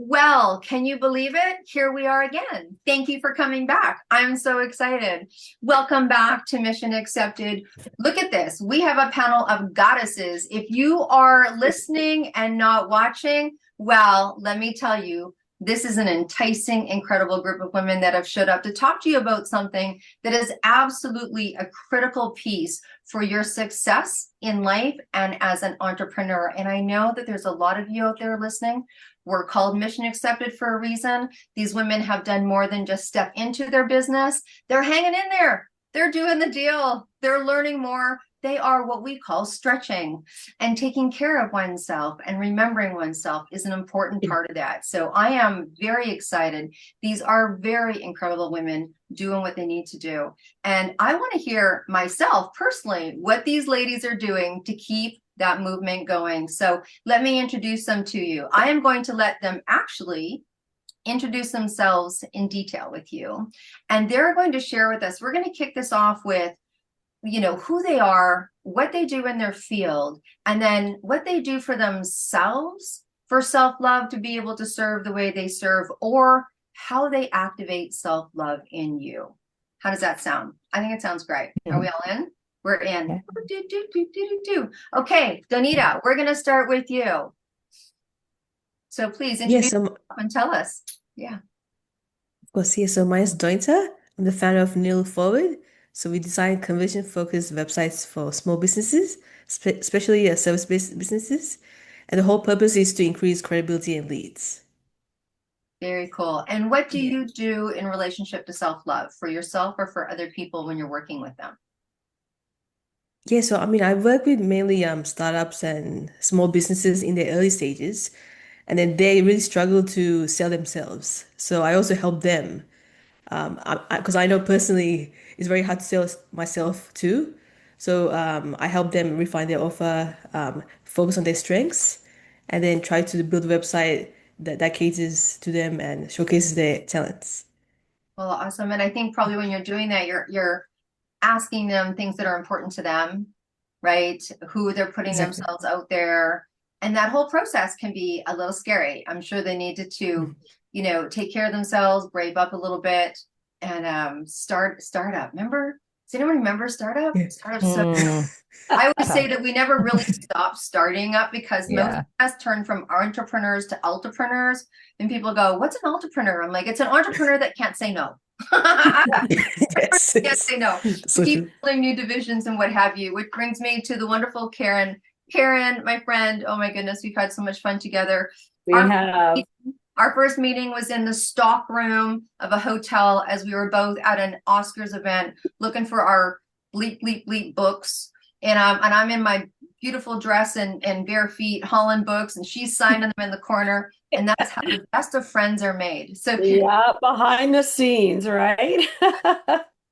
Well, can you believe it? Here we are again. Thank you for coming back. I'm so excited. Welcome back to Mission Accepted. Look at this. We have a panel of goddesses. If you are listening and not watching, well, let me tell you, this is an enticing, incredible group of women that have showed up to talk to you about something that is absolutely a critical piece for your success in life and as an entrepreneur. And I know that there's a lot of you out there listening. We're called Mission Accepted for a reason. These women have done more than just step into their business. They're hanging in there. They're doing the deal. They're learning more. They are what we call stretching, and taking care of oneself and remembering oneself is an important part of that. So I am very excited. These are very incredible women doing what they need to do. And I want to hear myself personally what these ladies are doing to keep that movement going. So let me introduce them to you. I am going to let them actually introduce themselves in detail with you. And they're going to share with us, we're going to kick this off with, who they are, what they do in their field, and then what they do for themselves for self-love to be able to serve the way they serve, or how they activate self-love in you. How does that sound? I think it sounds great. Are we all in? We're in. Okay, Donita, we're going to start with you. So please introduce yourself and tell us. Yeah. Of course, yeah. So mine is Dointa. I'm the founder of Nail Forward. So we design conversion-focused websites for small businesses, especially service-based businesses. And the whole purpose is to increase credibility and leads. Very cool. And what do Yeah. you do in relationship to self-love for yourself or for other people when you're working with them? Yeah, so I mean, I work with mainly startups and small businesses in their early stages, and then they really struggle to sell themselves. So I also help them. Because I know personally it's very hard to sell myself too. So I help them refine their offer, focus on their strengths, and then try to build a website that caters to them and showcases their talents. Well, awesome. And I think probably when you're doing that, you're asking them things that are important to them, right? Who they're putting Exactly. themselves out there. And that whole process can be a little scary. I'm sure they needed to, take care of themselves, brave up a little bit, and startup. Remember? Does anyone remember startup? Yeah. Startup's so Mm. I always say that we never really stop starting up because most Yeah. of us turn from entrepreneurs to entrepreneurs. And people go, "What's an entrepreneur?" I'm like, "It's an entrepreneur that can't say no." Yes, Can't yes. say no. So Keep true. building new divisions and what have you, which brings me to the wonderful Karen. Karen, my friend, oh my goodness, we've had so much fun together. We Our have. our first meeting was in the stock room of a hotel as we were both at an Oscars event looking for our bleep bleep bleep books. And I'm in my beautiful dress and bare feet hauling books, and she's signing them in the corner. And that's how the best of friends are made. So Yeah, behind the scenes, right?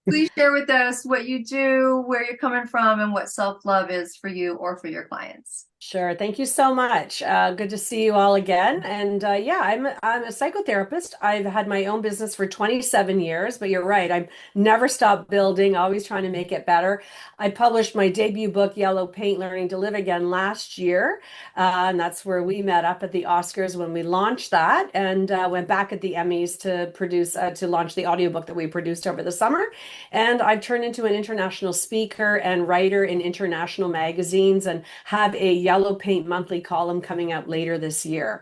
please share with us what you do, where you're coming from, and what self-love is for you or for your clients. Sure. Thank you so much. Good to see you all again. And yeah, I'm a psychotherapist. I've had my own business for 27 years, but you're right. I've never stopped building, always trying to make it better. I published my debut book, Yellow Paint: Learning to Live Again, last year. And that's where we met up at the Oscars when we launched that, and went back at the Emmys to launch the audiobook that we produced over the summer. And I've turned into an international speaker and writer in international magazines, and have a Yellow Paint monthly column coming out later this year.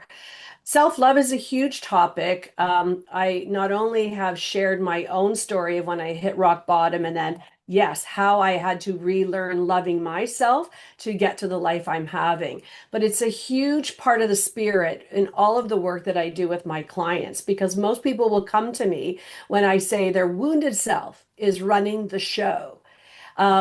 Self-love is a huge topic. I not only have shared my own story of when I hit rock bottom, and then, yes, how I had to relearn loving myself to get to the life I'm having. But it's a huge part of the spirit in all of the work that I do with my clients, because most people will come to me when I say their wounded self is running the show,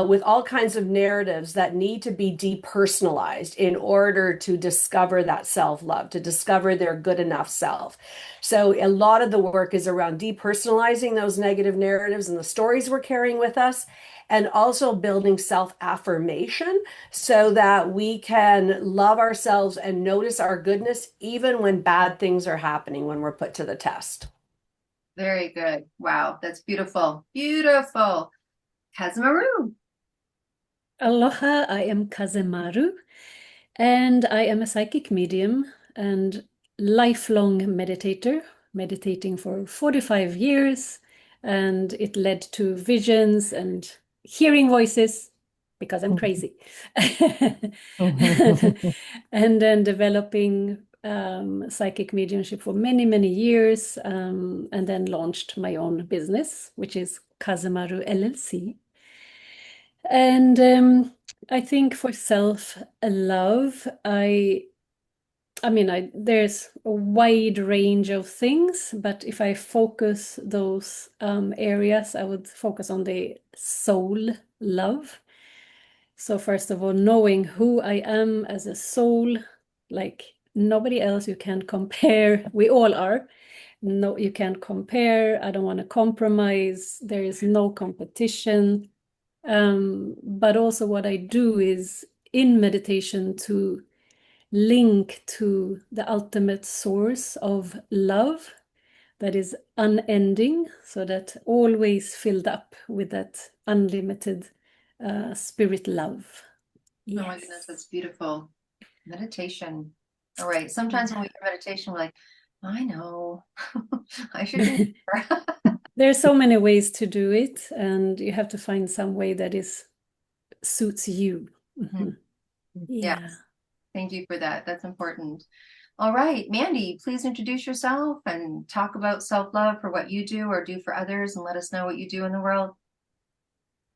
with all kinds of narratives that need to be depersonalized in order to discover that self-love, to discover their good enough self. So a lot of the work is around depersonalizing those negative narratives and the stories we're carrying with us, and also building self-affirmation so that we can love ourselves and notice our goodness even when bad things are happening, when we're put to the test. Very good. Wow, that's beautiful. Beautiful. Kazamaru. Aloha, I am Kazemaru, and I am a psychic medium. And lifelong meditator, meditating for 45 years, and it led to visions and hearing voices because I'm crazy. And then developing psychic mediumship for many, many years, and then launched my own business, which is Kazemaru LLC. And I think for self-love, there's a wide range of things, but if I focus those areas, I would focus on the soul love. So first of all, knowing who I am as a soul, like nobody else, you can't compare. We all are. No, you can't compare. I don't want to compromise. There is no competition. But also what I do is in meditation to link to the ultimate source of love that is unending, so that always filled up with that unlimited spirit love. Oh my goodness, that's beautiful. Meditation. All right. Sometimes when we hear meditation, we're like, I know, I should do more. There are so many ways to do it, and you have to find some way that suits you. Mhm. Yeah. Yes. Thank you for that. That's important. All right, Mandy, please introduce yourself and talk about self-love for what you do or do for others, and let us know what you do in the world.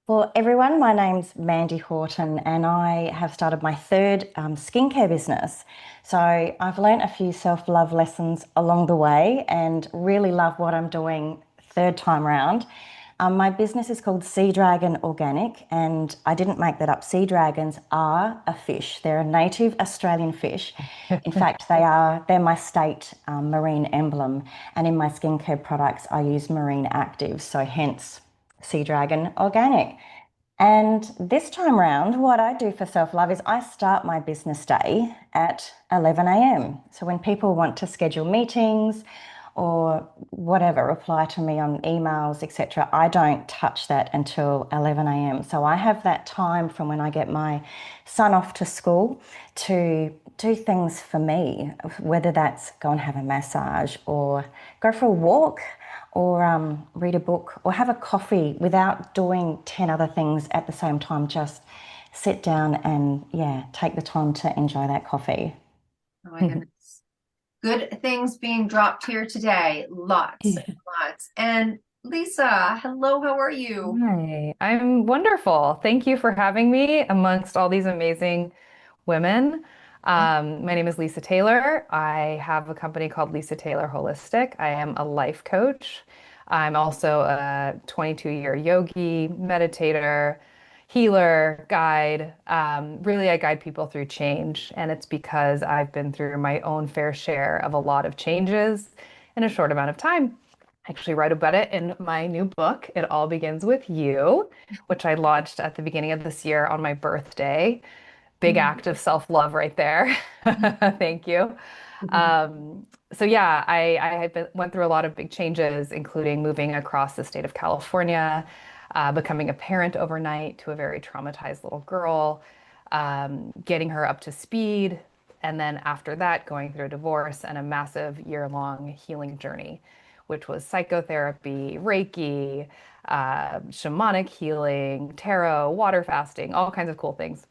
For everyone, my name's Mandy Horton and I have started my third skincare business. So I've learned a few self-love lessons along the way and really love what I'm doing third time round. My business is called Sea Dragon Organic, and I didn't make that up. Sea dragons are a fish. They're a native Australian fish. In fact, they're my state marine emblem. And in my skincare products, I use marine actives. So hence Sea Dragon Organic. And this time round, what I do for self-love is I start my business day at 11 a.m. So when people want to schedule meetings or whatever, reply to me on emails, etc., I don't touch that until 11 a.m. So I have that time from when I get my son off to school to do things for me, whether that's go and have a massage or go for a walk or read a book or have a coffee without doing 10 other things at the same time. Just sit down and, take the time to enjoy that coffee. Oh my goodness. Good things being dropped here today. Lots and lots. And Lisa, hello, how are you? Hi, I'm wonderful. Thank you for having me amongst all these amazing women. My name is Lisa Taylor. I have a company called Lisa Taylor Holistic. I am a life coach. I'm also a 22-year yogi, meditator, healer, guide. Really, I guide people through change, and it's because I've been through my own fair share of a lot of changes in a short amount of time. I actually write about it in my new book, It All Begins With You, which I launched at the beginning of this year on my birthday. Big act of self-love right there. Thank you. So yeah, went through a lot of big changes, including moving across the state of California, becoming a parent overnight to a very traumatized little girl, getting her up to speed, and then after that, going through a divorce and a massive year-long healing journey, which was psychotherapy, Reiki, shamanic healing, tarot, water fasting, all kinds of cool things.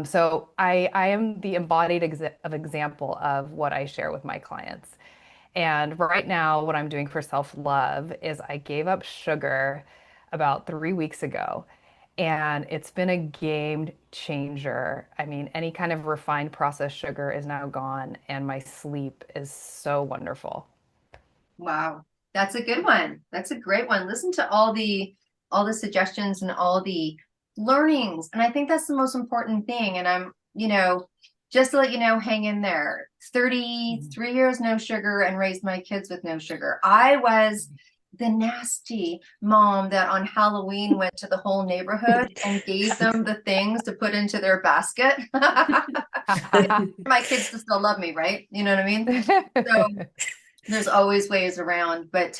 So I am the embodied example of what I share with my clients. And right now, what I'm doing for self-love is I gave up sugar about 3 weeks ago, and it's been a game changer. I mean, any kind of refined processed sugar is now gone, and my sleep is so wonderful. Wow, that's a good one. That's a great one. Listen to all the suggestions and all the learnings. And I think that's the most important thing. And I'm, just to let you know, hang in there. 33 years, no sugar, and raised my kids with no sugar. I was the nasty mom that on Halloween went to the whole neighborhood and gave them the things to put into their basket. My kids to still love me, right? You know what I mean? So there's always ways around, but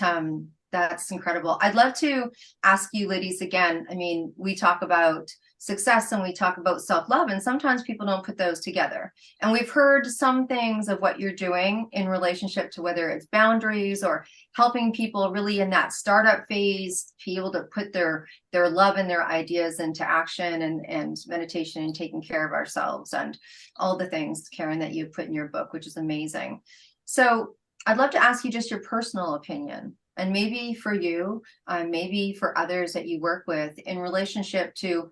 that's incredible. I'd love to ask you ladies again. I mean, we talk about success and we talk about self-love, and sometimes people don't put those together. And we've heard some things of what you're doing in relationship to whether it's boundaries or helping people really in that startup phase be able to put their love and their ideas into action, and meditation and taking care of ourselves and all the things, Karen, that you've put in your book, which is amazing. So I'd love to ask you just your personal opinion, and maybe for you, maybe for others that you work with, in relationship to,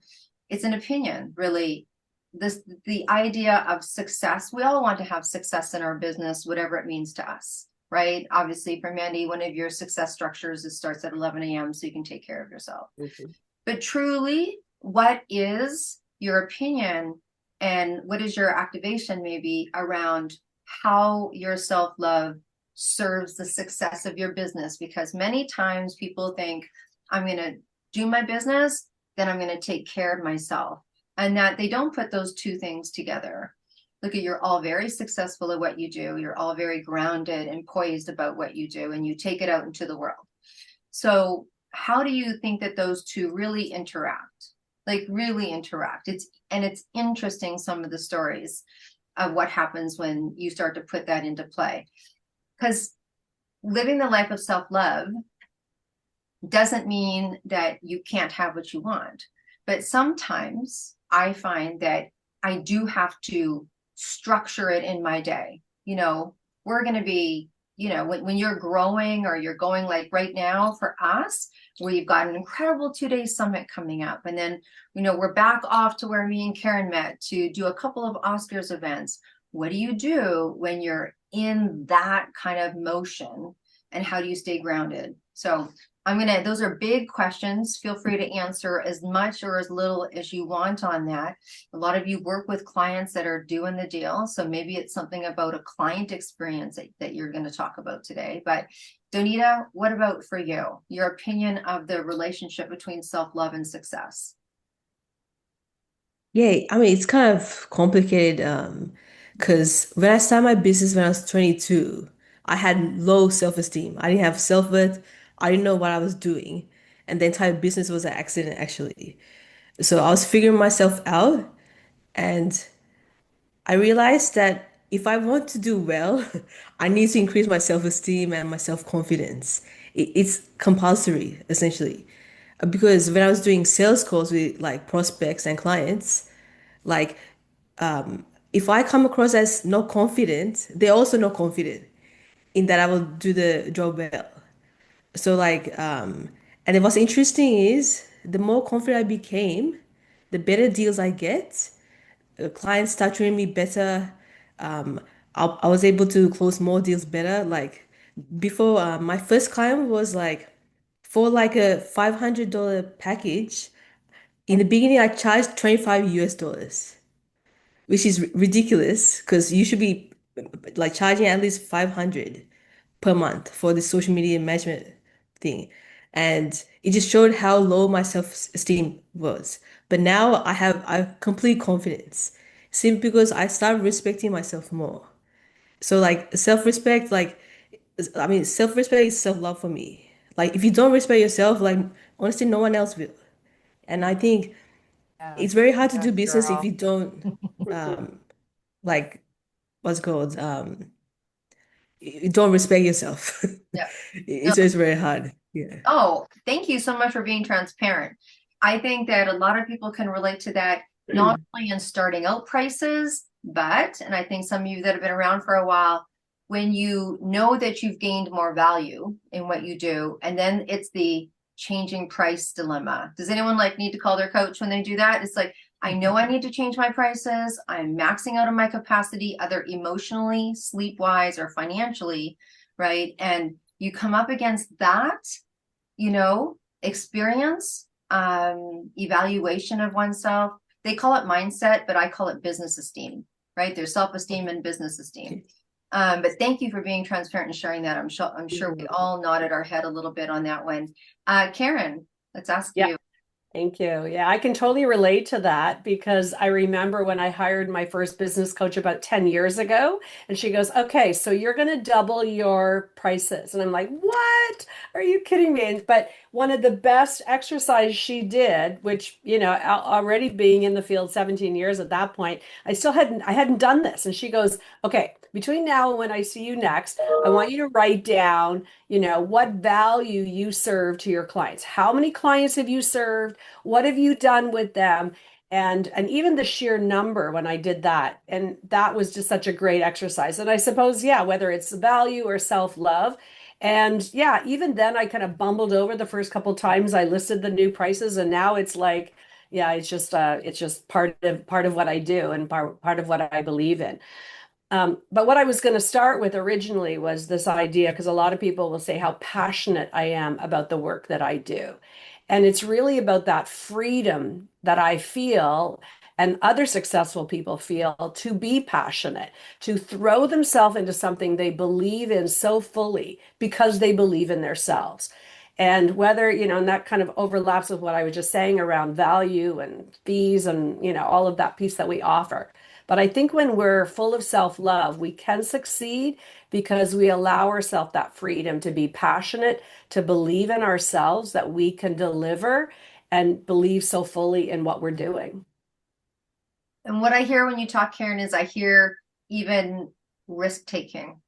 it's an opinion, really, the idea of success. We all want to have success in our business, whatever it means to us, right? Obviously, for Mandy, one of your success structures is starts at 11 a.m. so you can take care of yourself. But truly, what is your opinion and what is your activation maybe around how your self-love serves the success of your business? Because many times people think, I'm going to do my business, then I'm going to take care of myself, and that they don't put those two things together. Look at, you're all very successful at what you do. You're all very grounded and poised about what you do, and you take it out into the world. So how do you think that those two really interact? Like really interact. It's interesting, some of the stories of what happens when you start to put that into play. Because living the life of self-love doesn't mean that you can't have what you want. But sometimes I find that I do have to structure it in my day. We're going to be, when you're growing or you're going, like right now for us, we've got an incredible 2-day summit coming up. And then, we're back off to where me and Karen met to do a couple of Oscars events. What do you do when you're in that kind of motion, and how do you stay grounded? So those are big questions. Feel free to answer as much or as little as you want on that. A lot of you work with clients that are doing the deal. So maybe it's something about a client experience that you're going to talk about today. But Donita, what about for you? Your opinion of the relationship between self-love and success? Yeah, I mean, it's kind of complicated because when I started my business when I was 22, I had low self-esteem. I didn't have self-worth. I didn't know what I was doing. And the entire business was an accident, actually. So I was figuring myself out, and I realized that if I want to do well, I need to increase my self-esteem and my self-confidence. It's compulsory, essentially. Because when I was doing sales calls with like prospects and clients, like if I come across as not confident, they're also not confident in that I will do the job well. So and then what's interesting is the more confident I became, the better deals I get. Clients start treating me better. I was able to close more deals better. Like before, my first client was like for like a $500 package. In the beginning, I charged 25 US dollars, which is ridiculous because you should be like charging at least 500 per month for the social media management thing. And it just showed how low my self-esteem was. But now I have complete confidence simply because I started respecting myself more. So like self-respect, I mean, self-respect is self-love for me. Like if you don't respect yourself, like honestly, no one else will. And I think it's very hard to do Yes, business if you girl. don't like what's it called you don't respect yourself. Yeah. It's very hard. Yeah. Oh, thank you so much for being transparent. I think that a lot of people can relate to that, not only in starting out prices, but, and I think some of you that have been around for a while, when you know that you've gained more value in what you do, and then it's the changing price dilemma. Does anyone need to call their coach when they do that? It's like, I know I need to change my prices. I'm maxing out of my capacity, either emotionally, sleep-wise, or financially, right? And you come up against that, experience, evaluation of oneself. They call it mindset, but I call it business esteem, right? There's self-esteem and business esteem. But thank you for being transparent and sharing that. I'm sure we all nodded our head a little bit on that one. Karen, let's ask you. Thank you. Yeah, I can totally relate to that because I remember when I hired my first business coach about 10 years ago, and she goes, "Okay, so you're going to double your prices." And I'm like, "What? Are you kidding me?" But one of the best exercises she did, which, already being in the field 17 years at that point, I hadn't done this. And she goes, "Okay, between now and when I see you next, I want you to write down, what value you serve to your clients. How many clients have you served? What have you done with them?" And even the sheer number when I did that. And that was just such a great exercise. And I suppose, yeah, whether it's value or self-love. And yeah, even then I kind of bumbled over the first couple times I listed the new prices. And now it's like, yeah, it's just part of what I do and part of what I believe in. But what I was going to start with originally was this idea, because a lot of people will say how passionate I am about the work that I do. And it's really about that freedom that I feel and other successful people feel to be passionate, to throw themselves into something they believe in so fully because they believe in themselves. And whether, and that kind of overlaps with what I was just saying around value and fees and, all of that piece that we offer. But I think when we're full of self-love, we can succeed because we allow ourselves that freedom to be passionate, to believe in ourselves that we can deliver and believe so fully in what we're doing. And what I hear when you talk, Karen, is I hear even risk taking,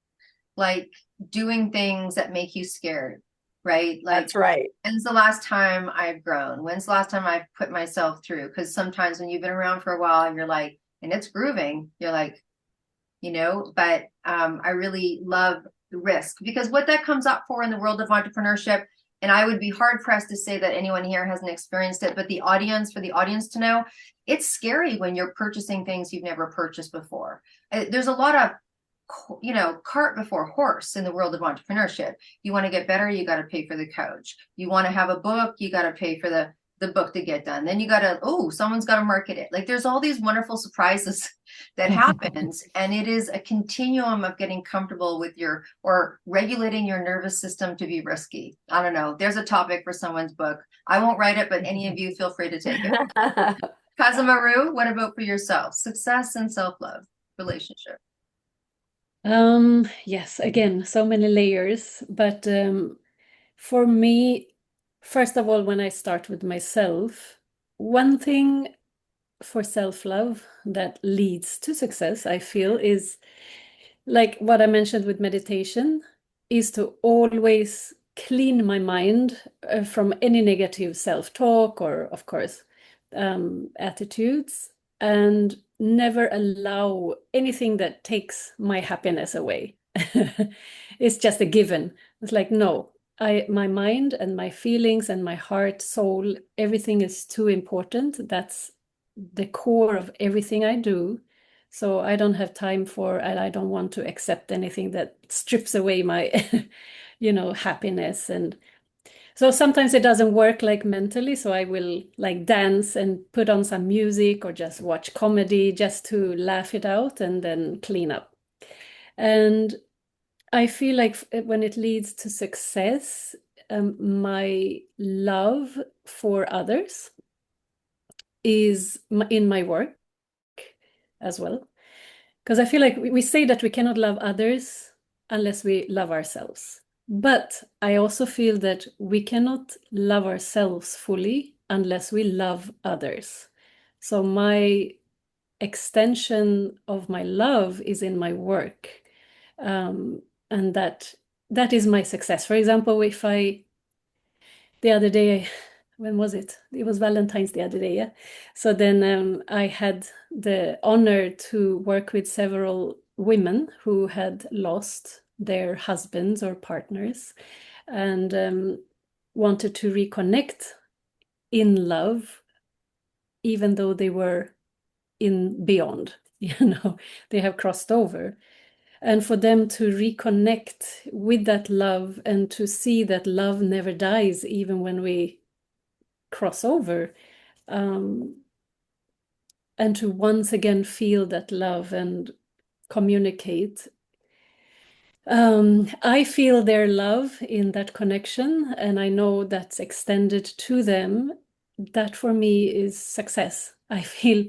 like doing things that make you scared, right? Like, That's right. when's the last time I've grown? When's the last time I've put myself through? Because sometimes when you've been around for a while and you're like, and it's grooving, you're like, but I really love the risk, because what that comes up for in the world of entrepreneurship, and I would be hard pressed to say that anyone here hasn't experienced it, but for the audience to know, it's scary when you're purchasing things you've never purchased before. There's a lot of cart before horse in the world of entrepreneurship. You want to get better, you got to pay for the coach. You want to have a book, you got to pay for the book to get done. Then you got to, someone's got to market it. Like, there's all these wonderful surprises that happens. And it is a continuum of getting comfortable with or regulating your nervous system to be risky. I don't know. There's a topic for someone's book. I won't write it, but any of you feel free to take it. Kazamaru, what about for yourself? Success and self-love relationship. Yes, again, so many layers, but for me, first of all, when I start with myself, one thing for self-love that leads to success, I feel, is like what I mentioned with meditation, is to always clean my mind from any negative self-talk or, of course, attitudes, and never allow anything that takes my happiness away. It's just a given. It's like, no, my mind and my feelings and my heart, soul, everything is too important. That's the core of everything I do. So I don't have time for, and I don't want to accept anything that strips away my, happiness. And so sometimes it doesn't work like mentally. So I will like dance and put on some music or just watch comedy just to laugh it out and then clean up. And I feel like when it leads to success, my love for others is in my work as well. Because I feel like we say that we cannot love others unless we love ourselves. But I also feel that we cannot love ourselves fully unless we love others. So my extension of my love is in my work. And that is my success. For example, the other day, when was it? It was Valentine's the other day, yeah. So then I had the honor to work with several women who had lost their husbands or partners and wanted to reconnect in love, even though they were in beyond, they have crossed over. And for them to reconnect with that love and to see that love never dies, even when we cross over, and to once again feel that love and communicate. I feel their love in that connection, and I know that's extended to them. that for me is success. I feel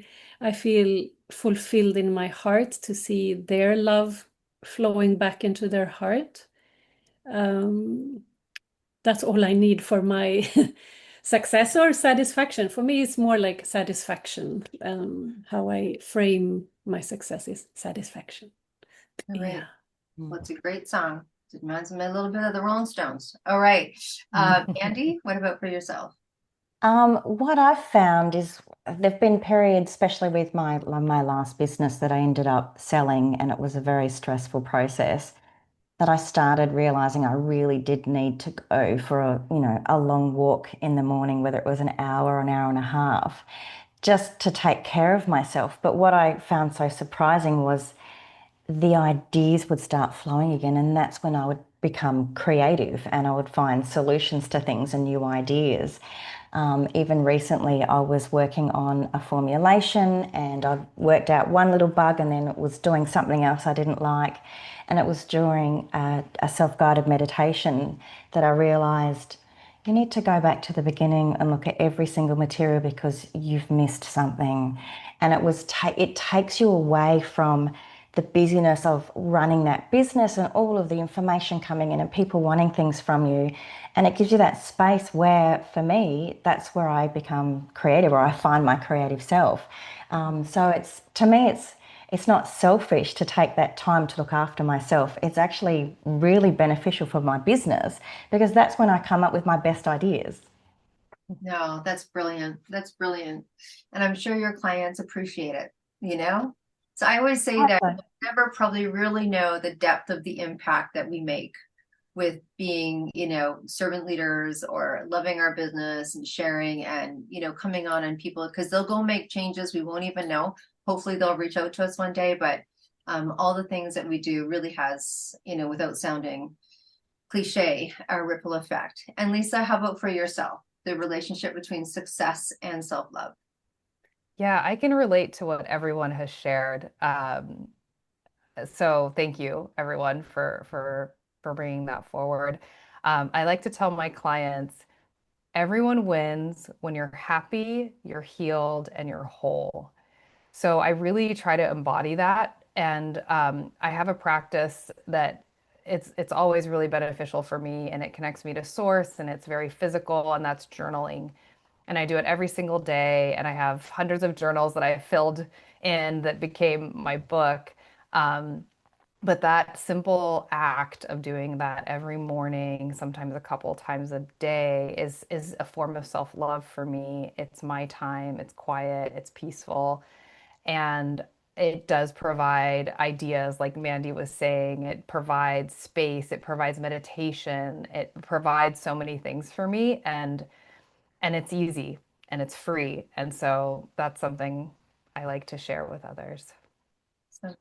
fulfilled in my heart to see their love flowing back into their heart. That's all I need for my success or satisfaction. For me, it's more like satisfaction. How I frame my success is satisfaction. All right. Yeah. Well, it's a great song. It reminds me a little bit of the Rolling Stones. All right. Andy, what about for yourself? What I've found is there've been periods, especially with my last business, that I ended up selling, and it was a very stressful process, that I started realizing I really did need to go for a long walk in the morning, whether it was an hour and a half, just to take care of myself. But what I found so surprising was the ideas would start flowing again, and that's when I would become creative and I would find solutions to things and new ideas. Even recently, I was working on a formulation and I worked out one little bug, and then it was doing something else I didn't like. And it was during a self-guided meditation that I realized you need to go back to the beginning and look at every single material because you've missed something. And it takes you away from the busyness of running that business and all of the information coming in and people wanting things from you. And it gives you that space where, for me, that's where I become creative, or I find my creative self. So to me, it's not selfish to take that time to look after myself. It's actually really beneficial for my business because that's when I come up with my best ideas. No, that's brilliant. That's brilliant. And I'm sure your clients appreciate it, you know? So I always say that we'll never probably really know the depth of the impact that we make with being, servant leaders or loving our business and sharing and, coming on and people, because they'll go make changes we won't even know. Hopefully they'll reach out to us one day, but all the things that we do really has, without sounding cliche, a ripple effect. And Lisa, how about for yourself? The relationship between success and self-love. Yeah, I can relate to what everyone has shared. So thank you, everyone, for bringing that forward. I like to tell my clients, everyone wins when you're happy, you're healed, and you're whole. So I really try to embody that, and I have a practice that it's always really beneficial for me, and it connects me to source, and it's very physical, and that's journaling. And I do it every single day, and I have hundreds of journals that I filled in that became my book. Um, but that simple act of doing that every morning, sometimes a couple times a day, is a form of self-love for me. It's my time, it's quiet, it's peaceful, and it does provide ideas, like Mandy was saying. It provides space, it provides meditation, it provides so many things for me, and it's easy and it's free. And so that's something I like to share with others. So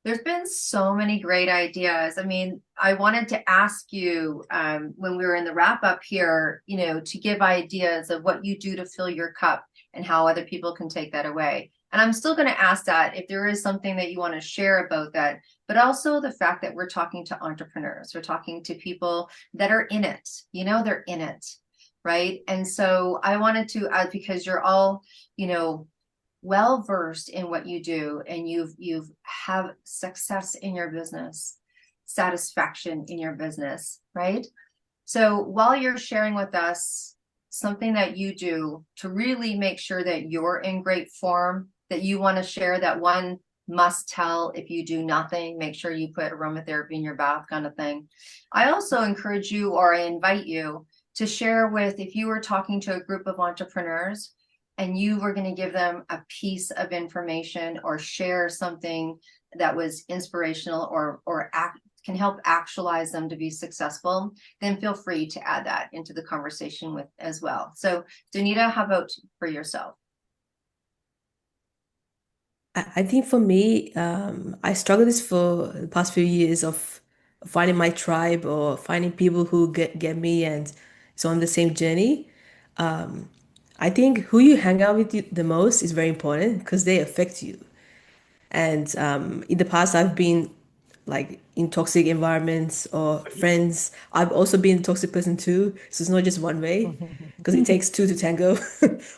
there's been so many great ideas. I mean, I wanted to ask you when we were in the wrap up here, to give ideas of what you do to fill your cup and how other people can take that away. And I'm still going to ask that if there is something that you want to share about that, but also the fact that we're talking to entrepreneurs, we're talking to people that are in it, they're in it, right? And so I wanted to, because you're all, well versed in what you do, and you've have success in your business, satisfaction in your business, right? So while you're sharing with us something that you do to really make sure that you're in great form, that you want to share, that one must tell, if you do nothing, make sure you put aromatherapy in your bath, kind of thing. I also encourage you, or I invite you to share with, if you were talking to a group of entrepreneurs and you were going to give them a piece of information or share something that was inspirational or can help actualize them to be successful, then feel free to add that into the conversation with as well. So Danita, how about for yourself? I think for me, I struggled this for the past few years of finding my tribe or finding people who get me and is on the same journey. Um, I think who you hang out with the most is very important because they affect you. And in the past, I've been like in toxic environments or friends. I've also been a toxic person too, so it's not just one way because it takes two to tango,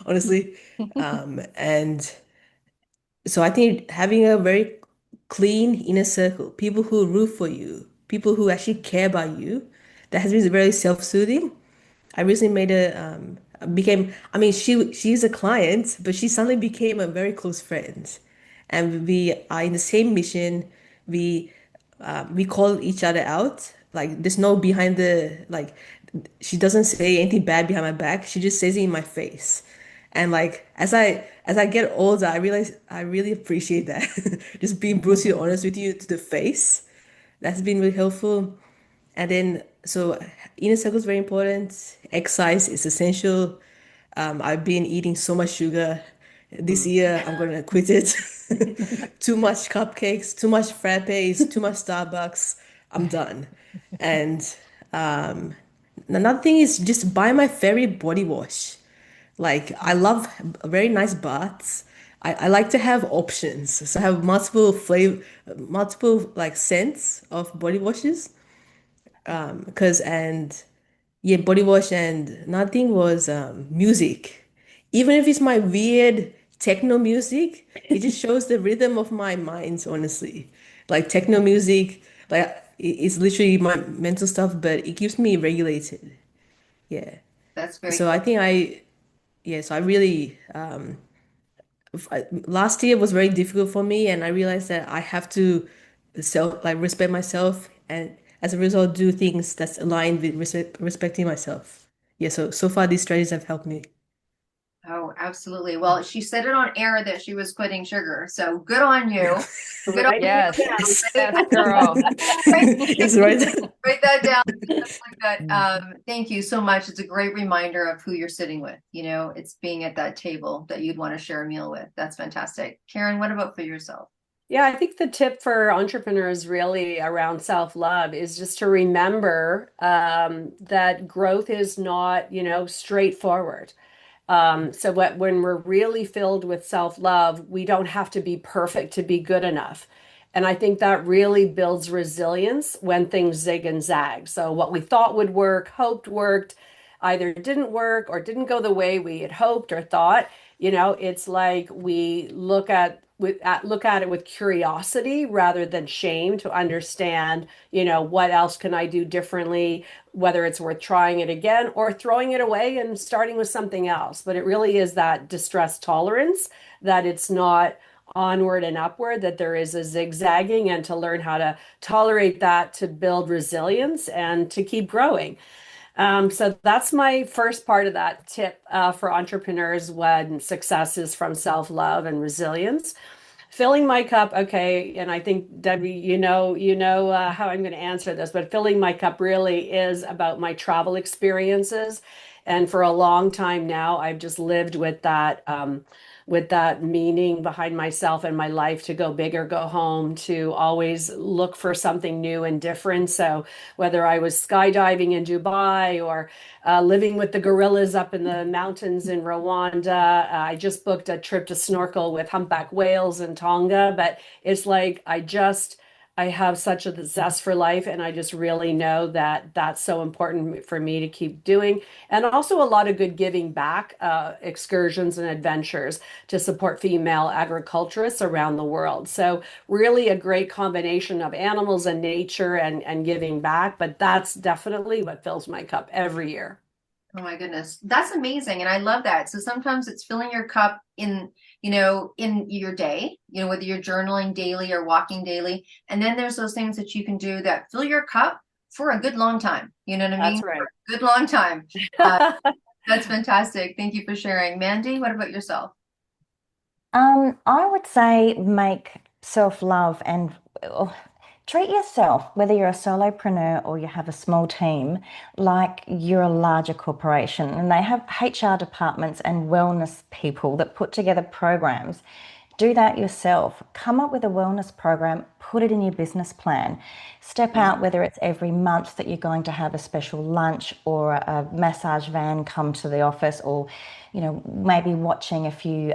honestly. And so I think having a very clean inner circle, people who root for you, people who actually care about you, that has been very self-soothing. I recently made a became I mean she's a client, but she suddenly became a very close friend. And we are in the same mission. We we call each other out. Like there's no behind the like she doesn't say anything bad behind my back. She just says it in my face. And like as I get older, I realize I really appreciate that. Just being brutally honest with you to the face. That's been really helpful. And then, so inner circle is very important. Exercise is essential. I've been eating so much sugar. This year, I'm gonna quit it. Too much cupcakes, too much frappes, too much Starbucks. I'm done. And another thing is just buy my favorite body wash. Like I love very nice baths. I like to have options. So I have multiple flavor, multiple like scents of body washes. Because and yeah, body wash and another thing was music. Even if it's my weird techno music, it just shows the rhythm of my mind, honestly. Like techno music, like it's literally my mental stuff, but it keeps me regulated. Yeah. That's very So I cool. think so I really last year was very difficult for me, and I realized that I have to self like respect myself, and as a result, do things that's aligned with respecting myself. Yeah, so far these strategies have helped me. Oh, absolutely. Well, she said it on air that she was quitting sugar. So good on you. Good on Write you. it Yes, down. yes, girl. Write, Yes, right. write that down. Just like that. Thank you so much. It's a great reminder of who you're sitting with. You know, it's being at that table that you'd want to share a meal with. That's fantastic. Karen, what about for yourself? Yeah, I think the tip for entrepreneurs really around self-love is just to remember that growth is not, straightforward. When we're really filled with self-love, we don't have to be perfect to be good enough. And I think that really builds resilience when things zig and zag. So what we thought would work, hoped worked, either didn't work or didn't go the way we had hoped or thought. It's like we look at it with curiosity rather than shame to understand, what else can I do differently, whether it's worth trying it again or throwing it away and starting with something else. But it really is that distress tolerance, that it's not onward and upward, that there is a zigzagging, and to learn how to tolerate that to build resilience and to keep growing. So that's my first part of that tip for entrepreneurs when success is from self-love and resilience. Filling my cup, okay, and I think Debbie, how I'm going to answer this, but filling my cup really is about my travel experiences, and for a long time now, I've just lived with that meaning behind myself and my life to go big or go home, to always look for something new and different. So whether I was skydiving in Dubai or living with the gorillas up in the mountains in Rwanda. I just booked a trip to snorkel with humpback whales in Tonga, but it's like I have such a zest for life, and I just really know that that's so important for me to keep doing. And also a lot of good giving back excursions and adventures to support female agriculturists around the world. So really a great combination of animals and nature and giving back, but that's definitely what fills my cup every year. Oh my goodness. That's amazing. And I love that. So sometimes it's filling your cup in, in your day, whether you're journaling daily or walking daily. And then there's those things that you can do that fill your cup for a good long time. You know what I mean? That's right. For a good long time. That's fantastic. Thank you for sharing. Mandy, what about yourself? I would say make self-love and treat yourself, whether you're a solopreneur or you have a small team, like you're a larger corporation. And they have HR departments and wellness people that put together programs. Do that yourself. Come up with a wellness program, put it in your business plan. Step out, whether it's every month that you're going to have a special lunch or a massage van come to the office, or maybe watching a few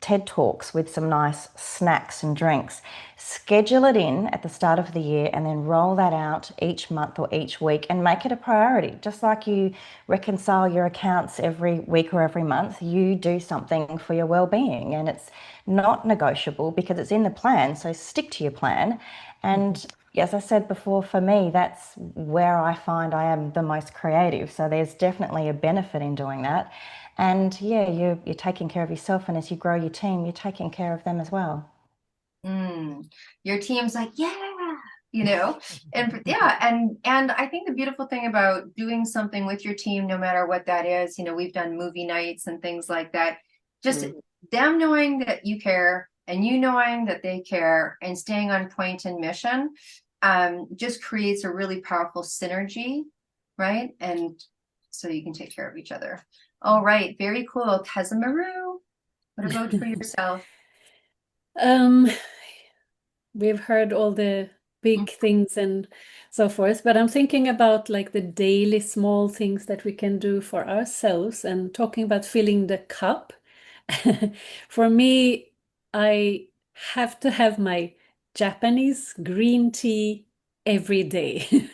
TED Talks with some nice snacks and drinks. Schedule it in at the start of the year and then roll that out each month or each week and make it a priority. Just like you reconcile your accounts every week or every month, you do something for your well-being, and it's not negotiable because it's in the plan. So stick to your plan. And as I said before, for me, that's where I find I am the most creative. So there's definitely a benefit in doing that. And yeah, you're taking care of yourself, and as you grow your team, you're taking care of them as well. Your team's like, yeah, you know, and yeah, and I think the beautiful thing about doing something with your team, no matter what that is, you know, we've done movie nights and things like that, just them knowing that you care and you knowing that they care and staying on point and mission, just creates a really powerful synergy, right? And so you can take care of each other. All right, very cool. Cousin Maru, what about for yourself? We've heard all the big things and so forth, but I'm thinking about like the daily small things that we can do for ourselves and talking about filling the cup. For me, I have to have my Japanese green tea every day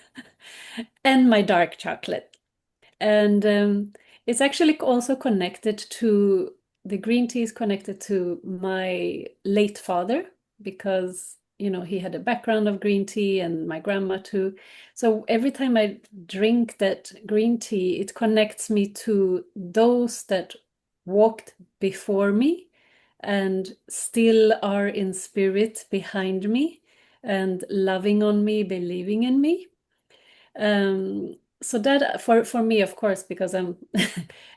and my dark chocolate. And it's actually also connected to the green tea is connected to my late father because, you know, he had a background of green tea and my grandma too. So every time I drink that green tea, it connects me to those that walked before me and still are in spirit behind me and loving on me, believing in me. So that for me, of course, because I'm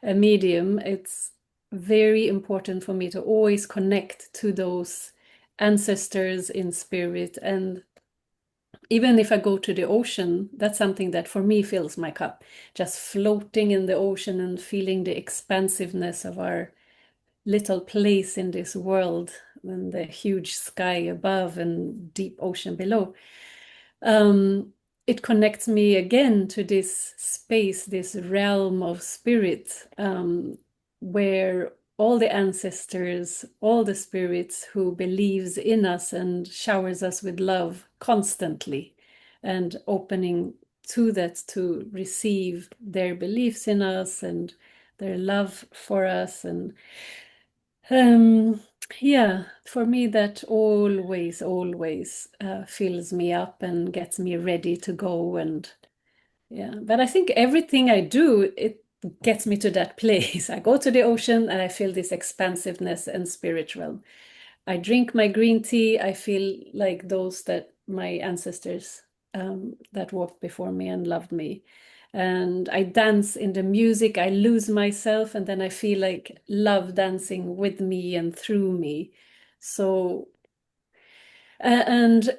a medium, it's very important for me to always connect to those ancestors in spirit. And even if I go to the ocean, that's something that for me fills my cup. Just floating in the ocean and feeling the expansiveness of our little place in this world and the huge sky above and deep ocean below. It connects me again to this space, this realm of spirit, where all the ancestors, all the spirits who believes in us and showers us with love constantly, and opening to that to receive their beliefs in us and their love for us. And yeah, for me, that always fills me up and gets me ready to go. And yeah, but I think everything I do, it gets me to that place. I go to the ocean and I feel this expansiveness and spiritual. I drink my green tea, I feel like those that my ancestors that walked before me and loved me. And I dance in the music, I lose myself, and then I feel like love dancing with me and through me. So, and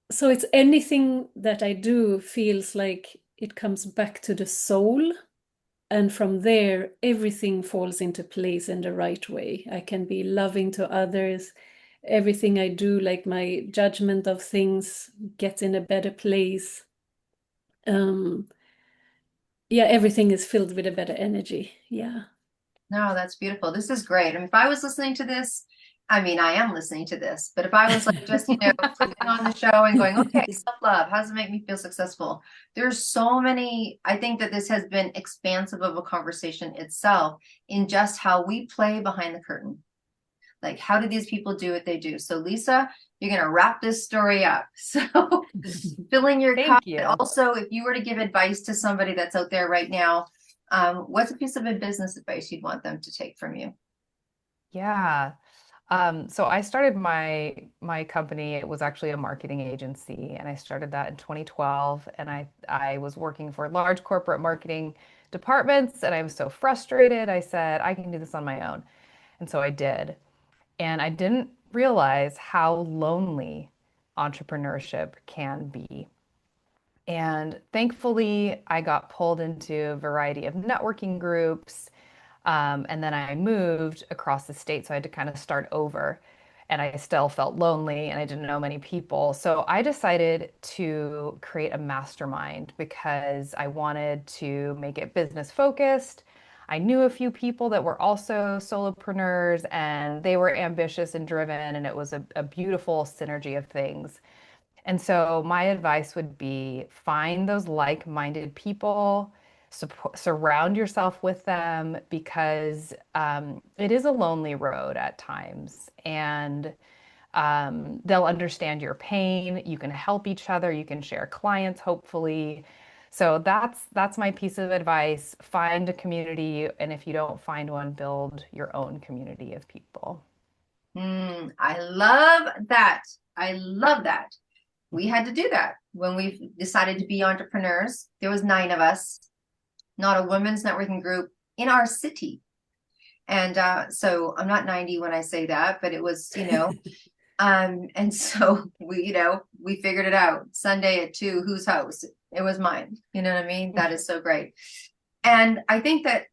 so it's anything that I do feels like it comes back to the soul. And from there, everything falls into place in the right way. I can be loving to others. Everything I do, like my judgment of things, gets in a better place. Yeah, everything is filled with a better energy. Yeah. No, that's beautiful. This is great. And if I was listening to this, I mean, I am listening to this, but if I was like just, you know, clicking on the show and going, okay, self-love, how does it make me feel successful? There's so many, I think that this has been expansive of a conversation itself in just how we play behind the curtain. Like, how do these people do what they do? So, Lisa, you're going to wrap this story up. So, filling your Thank cup. you. But also, if you were to give advice to somebody that's out there right now, what's a piece of business advice you'd want them to take from you? Yeah. So I started my company. It was actually a marketing agency, and I started that in 2012. And I was working for large corporate marketing departments, and I was so frustrated. I said, I can do this on my own. And so I did. And I didn't realize how lonely entrepreneurship can be. And thankfully, I got pulled into a variety of networking groups. And then I moved across the state, so I had to kind of start over. And I still felt lonely and I didn't know many people. So I decided to create a mastermind because I wanted to make it business focused. I knew a few people that were also solopreneurs, and they were ambitious and driven, and it was a beautiful synergy of things. And so my advice would be find those like-minded people, surround yourself with them, because it is a lonely road at times. And they'll understand your pain. You can help each other. You can share clients, hopefully. So that's my piece of advice. Find a community, and if you don't find one, build your own community of people. I love that. I love that. We had to do that when we decided to be entrepreneurs. There was 9 of us, not a women's networking group in our city. And so I'm not 90 when I say that, but it was, and so we figured it out. Sunday at 2, whose house? It was mine. You know what I mean? That is so great. And I think that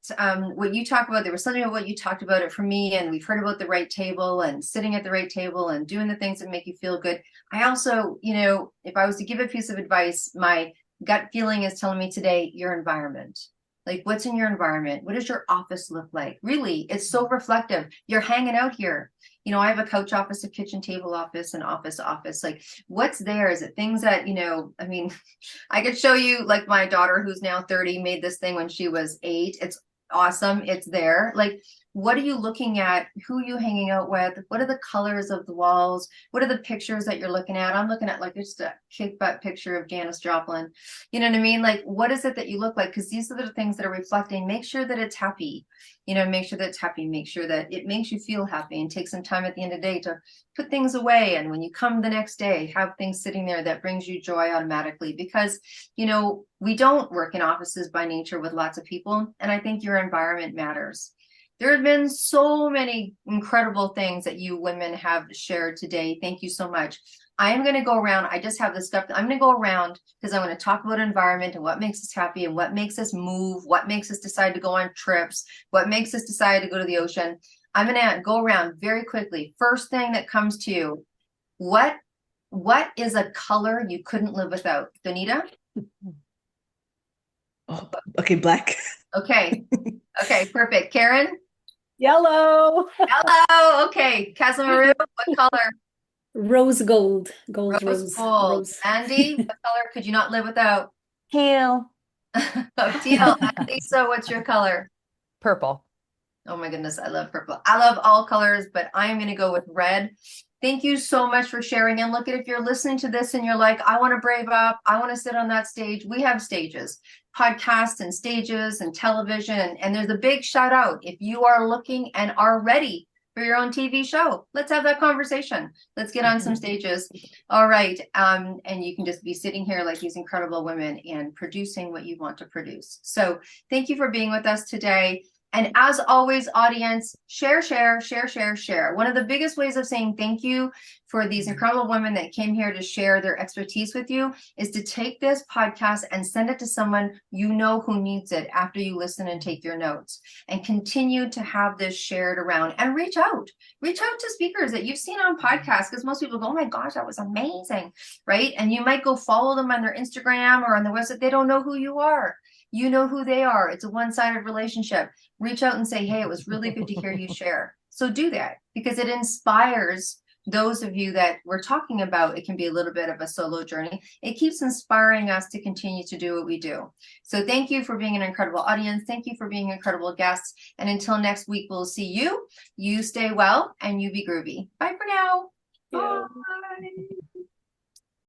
what you talk about, there was something about what you talked about it for me, and we've heard about the right table and sitting at the right table and doing the things that make you feel good. I also, if I was to give a piece of advice, my gut feeling is telling me today, your environment. Like, what's in your environment? What does your office look like? Really, it's so reflective. You're hanging out here. I have a couch office, a kitchen table office, an office. Like, what's there? Is it things that, I could show you, like, my daughter, who's now 30, made this thing when she was 8. It's awesome. It's there. Like, what are you looking at? Who are you hanging out with? What are the colors of the walls? What are the pictures that you're looking at? I'm looking at, like, just a kick butt picture of Janis Joplin. You know what I mean? Like, what is it that you look like? Because these are the things that are reflecting. Make sure that it's happy. Make sure that it's happy. Make sure that it makes you feel happy, and take some time at the end of the day to put things away. And when you come the next day, have things sitting there that brings you joy automatically, because, we don't work in offices by nature with lots of people. And I think your environment matters. There have been so many incredible things that you women have shared today. Thank you so much. I am going to go around. I just have this stuff. I'm going to go around because I'm going to talk about environment and what makes us happy and what makes us move, what makes us decide to go on trips, what makes us decide to go to the ocean. I'm going to go around very quickly. First thing that comes to you, what is a color you couldn't live without? Donita? Oh, okay, black. Okay. Okay, perfect. Karen? Yellow. Yellow. Okay. Casamaru, what color? Rose gold. Gold Rose rose. gold. Rose. Andy, what color could you not live without? Teal. Oh, teal. Lisa, what's your color? Purple. Oh my goodness, I love purple. I love all colors, but I'm going to go with red. Thank you so much for sharing. And look, at if you're listening to this and you're like, I want to brave up, I want to sit on that stage. We have stages, podcasts and stages and television. And there's a big shout out. If you are looking and are ready for your own TV show, let's have that conversation. Let's get on some stages. All right. And you can just be sitting here like these incredible women and producing what you want to produce. So thank you for being with us today. And as always, audience, share, share, share, share, share. One of the biggest ways of saying thank you for these incredible women that came here to share their expertise with you is to take this podcast and send it to someone you know who needs it after you listen and take your notes, and continue to have this shared around, and reach out to speakers that you've seen on podcasts, because most people go, oh my gosh, that was amazing, right? And you might go follow them on their Instagram or on their website. They don't know who you are. You know who they are. It's a one-sided relationship. Reach out and say, hey, it was really good to hear you share. So do that, because it inspires those of you that we're talking about. It can be a little bit of a solo journey. It keeps inspiring us to continue to do what we do. So thank you for being an incredible audience. Thank you for being incredible guests. And until next week, we'll see you. You stay well and you be groovy. Bye for now. Yeah. Bye.